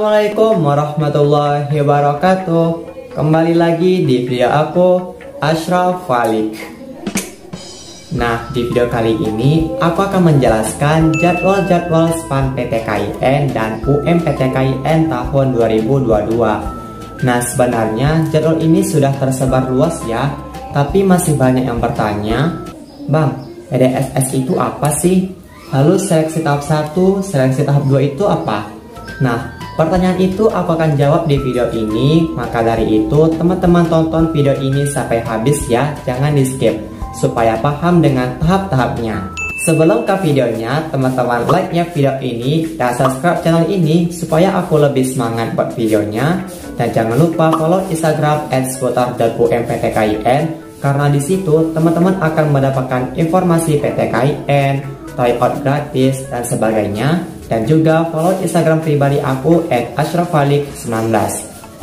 Assalamualaikum warahmatullahi wabarakatuh. Kembali lagi di video aku, Ashraf Falik. Nah, di video kali ini aku akan menjelaskan jadwal-jadwal SPAN PTKIN dan UMPTKIN tahun 2022. Nah, sebenarnya jadwal ini sudah tersebar luas ya, tapi masih banyak yang bertanya, Bang, PDSS itu apa sih? Lalu seleksi tahap 1, seleksi tahap 2 itu apa? Nah, pertanyaan itu aku akan jawab di video ini. Maka dari itu, teman-teman tonton video ini sampai habis ya, jangan di skip, supaya paham dengan tahap-tahapnya. Sebelum ke videonya, teman-teman like ya video ini dan subscribe channel ini supaya aku lebih semangat buat videonya. Dan jangan lupa follow Instagram @seputar.umptkIN, karena di situ teman-teman akan mendapatkan informasi PTKIN, tryout gratis dan sebagainya. Dan juga follow Instagram pribadi aku @ashrafalik19.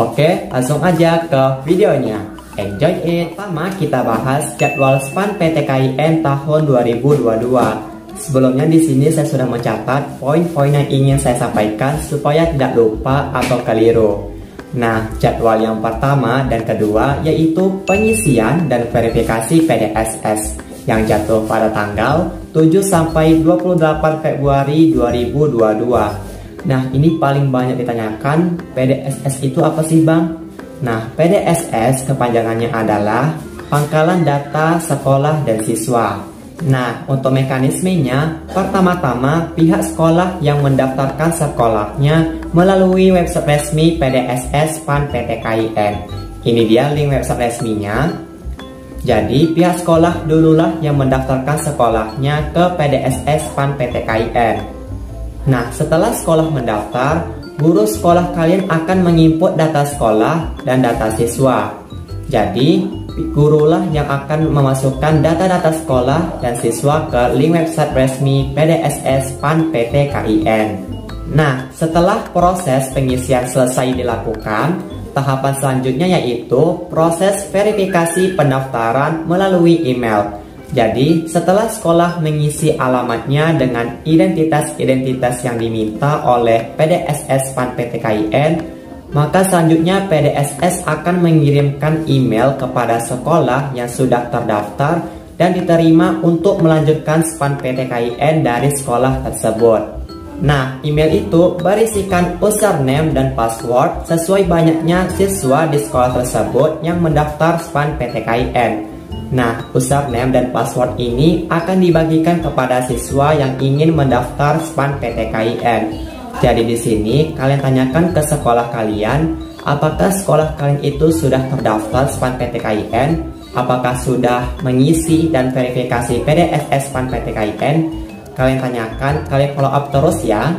Oke, langsung aja ke videonya. Enjoy it. Pertama kita bahas jadwal SPAN PTKIN tahun 2022. Sebelumnya di sini saya sudah mencatat poin-poin yang ingin saya sampaikan supaya tidak lupa atau keliru. Nah, jadwal yang pertama dan kedua yaitu pengisian dan verifikasi PDSS yang jatuh pada tanggal 7 sampai 28 Februari 2022. Nah, ini paling banyak ditanyakan, PDSS itu apa sih, Bang? Nah, PDSS kepanjangannya adalah Pangkalan Data Sekolah dan Siswa. Nah, untuk mekanismenya, pertama-tama pihak sekolah yang mendaftarkan sekolahnya melalui website resmi PDSS SPAN PTKIN. Ini dia link website resminya. Jadi, pihak sekolah dululah yang mendaftarkan sekolahnya ke PDSS SPAN PTKIN. Nah, setelah sekolah mendaftar, guru sekolah kalian akan menginput data sekolah dan data siswa. Jadi, gurulah yang akan memasukkan data-data sekolah dan siswa ke link website resmi PDSS SPAN PTKIN. Nah, setelah proses pengisian selesai dilakukan, tahapan selanjutnya yaitu proses verifikasi pendaftaran melalui email. Jadi, setelah sekolah mengisi alamatnya dengan identitas-identitas yang diminta oleh PDSS SPAN PTKIN, maka selanjutnya PDSS akan mengirimkan email kepada sekolah yang sudah terdaftar dan diterima untuk melanjutkan SPAN PTKIN dari sekolah tersebut. Nah, email itu berisikan username dan password sesuai banyaknya siswa di sekolah tersebut yang mendaftar SPAN PTKIN. Nah, username dan password ini akan dibagikan kepada siswa yang ingin mendaftar SPAN PTKIN. Jadi di sini kalian tanyakan ke sekolah kalian, apakah sekolah kalian itu sudah terdaftar SPAN PTKIN, apakah sudah mengisi dan verifikasi PDSS SPAN PTKIN. Kalian tanyakan, kalian follow up terus ya.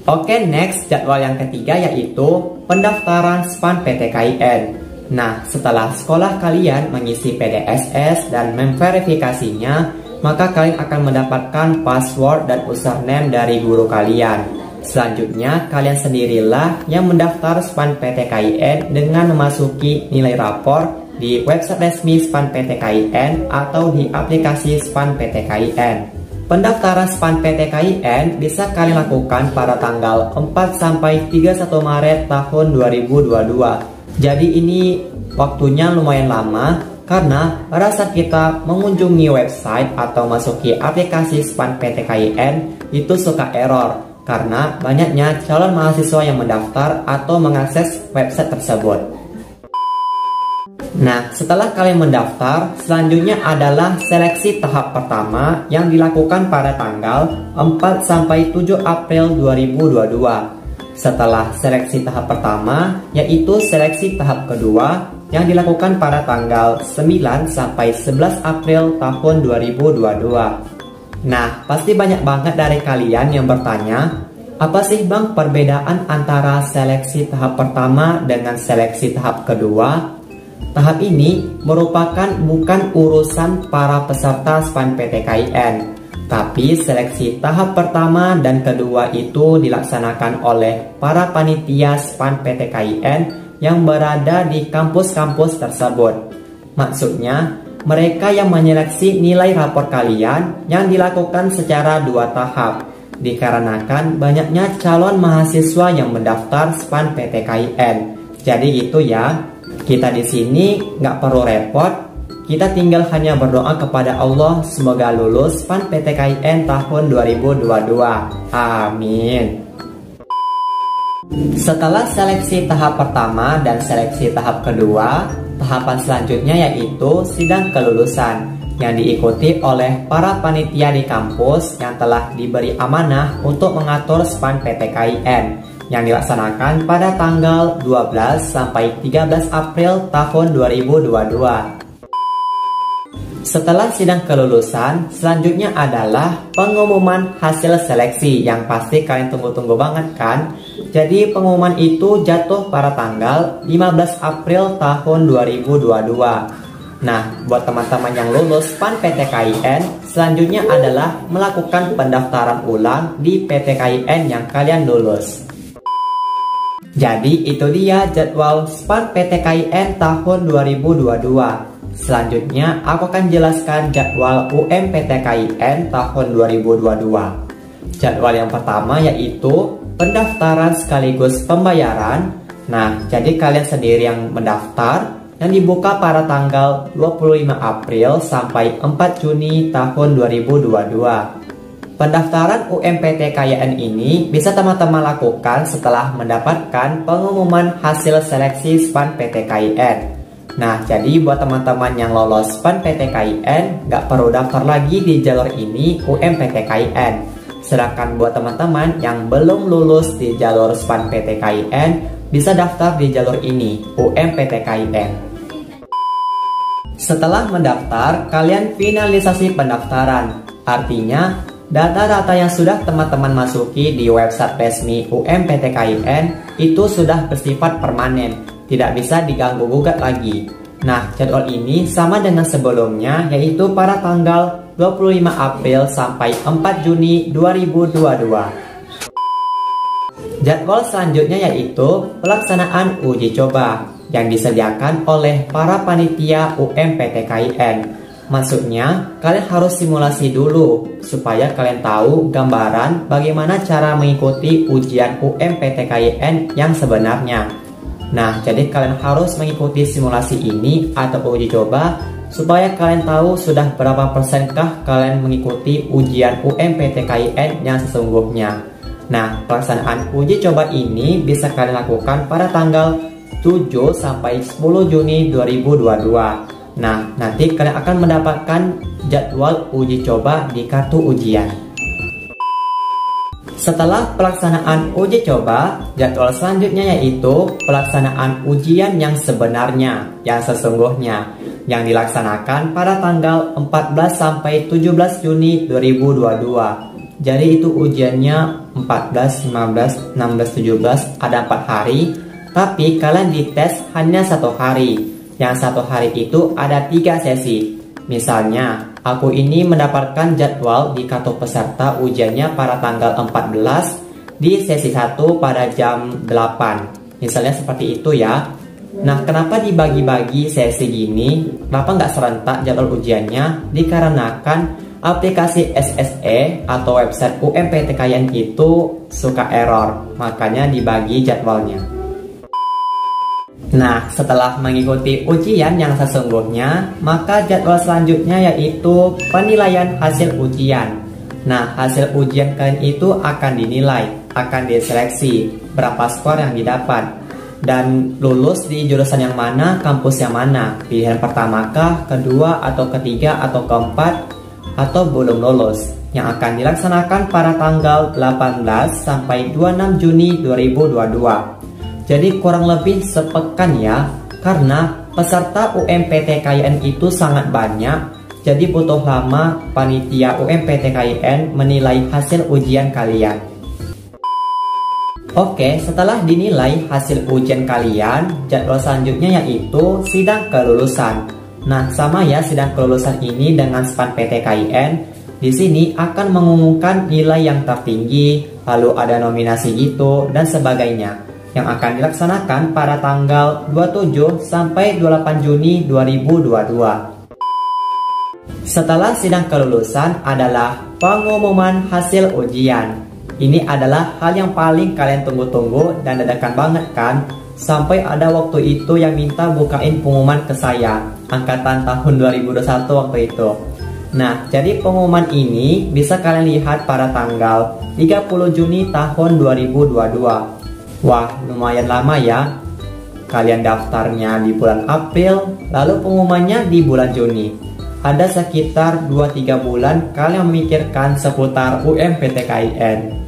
Oke, next jadwal yang ketiga yaitu pendaftaran SPAN PTKIN. Nah, setelah sekolah kalian mengisi PDSS dan memverifikasinya, maka kalian akan mendapatkan password dan username dari guru kalian. Selanjutnya, kalian sendirilah yang mendaftar SPAN PTKIN dengan memasuki nilai rapor di website resmi SPAN PTKIN atau di aplikasi SPAN PTKIN. Pendaftaran SPAN PTKIN bisa kalian lakukan pada tanggal 4 sampai 31 Maret tahun 2022. Jadi ini waktunya lumayan lama karena pada saat kita mengunjungi website atau masuki aplikasi SPAN PTKIN itu suka error karena banyaknya calon mahasiswa yang mendaftar atau mengakses website tersebut. Nah, setelah kalian mendaftar, selanjutnya adalah seleksi tahap pertama yang dilakukan pada tanggal 4 sampai 7 April 2022. Setelah seleksi tahap pertama, yaitu seleksi tahap kedua yang dilakukan pada tanggal 9 sampai 11 April tahun 2022. Nah, pasti banyak banget dari kalian yang bertanya, apa sih Bang perbedaan antara seleksi tahap pertama dengan seleksi tahap kedua? Tahap ini merupakan bukan urusan para peserta SPAN PTKIN, tapi seleksi tahap pertama dan kedua itu dilaksanakan oleh para panitia SPAN PTKIN yang berada di kampus-kampus tersebut. Maksudnya, mereka yang menyeleksi nilai rapor kalian yang dilakukan secara 2 tahap. dikarenakan banyaknya calon mahasiswa yang mendaftar SPAN PTKIN. Jadi gitu ya, kita di sini nggak perlu repot, kita tinggal hanya berdoa kepada Allah semoga lulus SPAN PTKIN tahun 2022. Amin. Setelah seleksi tahap pertama dan seleksi tahap kedua, tahapan selanjutnya yaitu sidang kelulusan yang diikuti oleh para panitia di kampus yang telah diberi amanah untuk mengatur SPAN PTKIN yang dilaksanakan pada tanggal 12 sampai 13 April tahun 2022. Setelah sidang kelulusan, selanjutnya adalah pengumuman hasil seleksi yang pasti kalian tunggu-tunggu banget kan? Jadi pengumuman itu jatuh pada tanggal 15 April tahun 2022. Nah, buat teman-teman yang lulus SPAN PTKIN, selanjutnya adalah melakukan pendaftaran ulang di PTKIN yang kalian lulus. Jadi itu dia jadwal SPAN PTKIN tahun 2022. Selanjutnya aku akan jelaskan jadwal UMPTKIN tahun 2022. Jadwal yang pertama yaitu pendaftaran sekaligus pembayaran. Nah, jadi kalian sendiri yang mendaftar yang dibuka pada tanggal 25 April sampai 4 Juni tahun 2022. Pendaftaran UMPTKIN ini bisa teman-teman lakukan setelah mendapatkan pengumuman hasil seleksi SPAN PTKIN. Nah, jadi buat teman-teman yang lolos SPAN PTKIN, nggak perlu daftar lagi di jalur ini UMPTKIN. Sedangkan buat teman-teman yang belum lulus di jalur SPAN PTKIN, bisa daftar di jalur ini UMPTKIN. Setelah mendaftar, kalian finalisasi pendaftaran. Artinya, data-data yang sudah teman-teman masuki di website resmi UMPTKIN itu sudah bersifat permanen, tidak bisa diganggu-gugat lagi. Nah, jadwal ini sama dengan sebelumnya, yaitu pada tanggal 25 April sampai 4 Juni 2022. Jadwal selanjutnya yaitu pelaksanaan uji coba yang disediakan oleh para panitia UMPTKIN. Maksudnya, kalian harus simulasi dulu supaya kalian tahu gambaran bagaimana cara mengikuti ujian UMPTKIN yang sebenarnya. Nah, jadi kalian harus mengikuti simulasi ini atau uji coba supaya kalian tahu sudah berapa persenkah kalian mengikuti ujian UMPTKIN yang sesungguhnya. Nah, pelaksanaan uji coba ini bisa kalian lakukan pada tanggal 7 sampai 10 Juni 2022. Nah, nanti kalian akan mendapatkan jadwal uji coba di kartu ujian. Setelah pelaksanaan uji coba, jadwal selanjutnya yaitu pelaksanaan ujian yang sebenarnya, yang sesungguhnya, yang dilaksanakan pada tanggal 14 sampai 17 Juni 2022. Jadi itu ujiannya 14, 15, 16, 17, ada 4 hari. Tapi kalian dites hanya 1 hari. Yang 1 hari itu ada 3 sesi. Misalnya, aku ini mendapatkan jadwal di kartu peserta ujiannya pada tanggal 14 di sesi 1 pada jam 8. Misalnya seperti itu ya. Nah, kenapa dibagi-bagi sesi gini? Kenapa nggak serentak jadwal ujiannya? Dikarenakan aplikasi SSE atau website UMPTKIN itu suka error. Makanya dibagi jadwalnya. Nah, setelah mengikuti ujian yang sesungguhnya, maka jadwal selanjutnya yaitu penilaian hasil ujian. Nah, hasil ujian kalian itu akan dinilai, akan diseleksi berapa skor yang didapat, dan lulus di jurusan yang mana, kampus yang mana, pilihan pertamakah, kedua atau ketiga atau keempat, atau belum lulus, yang akan dilaksanakan pada tanggal 18 sampai 26 Juni 2022. Jadi kurang lebih sepekan ya, karena peserta UMPTKIN itu sangat banyak, jadi butuh lama panitia UMPTKIN menilai hasil ujian kalian. Oke, setelah dinilai hasil ujian kalian, jadwal selanjutnya yaitu sidang kelulusan. Nah, sama ya sidang kelulusan ini dengan SPAN PTKIN. Di sini akan mengumumkan nilai yang tertinggi, lalu ada nominasi gitu dan sebagainya, yang akan dilaksanakan pada tanggal 27 sampai 28 Juni 2022. Setelah sidang kelulusan adalah pengumuman hasil ujian. Ini adalah hal yang paling kalian tunggu-tunggu dan dadakan banget kan? Sampai ada waktu itu yang minta bukain pengumuman ke saya, angkatan tahun 2021 waktu itu. Nah, jadi pengumuman ini bisa kalian lihat pada tanggal 30 Juni tahun 2022. Wah, lumayan lama ya. Kalian daftarnya di bulan April, lalu pengumumannya di bulan Juni. Ada sekitar 2-3 bulan kalian memikirkan seputar UMPTKIN.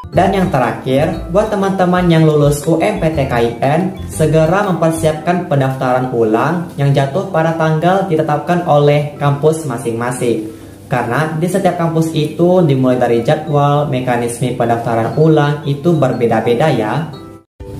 Dan yang terakhir, buat teman-teman yang lulus UMPTKIN, segera mempersiapkan pendaftaran ulang yang jatuh pada tanggal ditetapkan oleh kampus masing-masing. Karena di setiap kampus itu dimulai dari jadwal, mekanisme pendaftaran ulang itu berbeda-beda ya.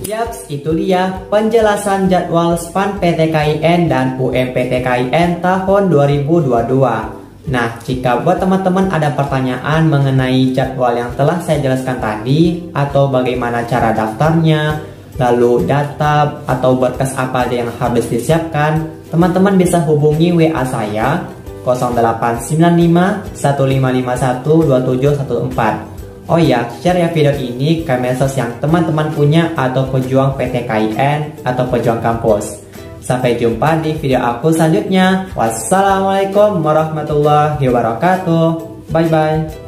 Yaps, itu dia penjelasan jadwal SPAN PTKIN dan UMPTKIN tahun 2022. Nah, jika buat teman-teman ada pertanyaan mengenai jadwal yang telah saya jelaskan tadi, atau bagaimana cara daftarnya, lalu data atau berkas apa aja yang harus disiapkan, teman-teman bisa hubungi WA saya 0895 1551 2714. Oh ya, share ya video ini ke medsos yang teman-teman punya atau pejuang PTKIN atau pejuang kampus. Sampai jumpa di video aku selanjutnya. Wassalamualaikum warahmatullahi wabarakatuh. Bye bye.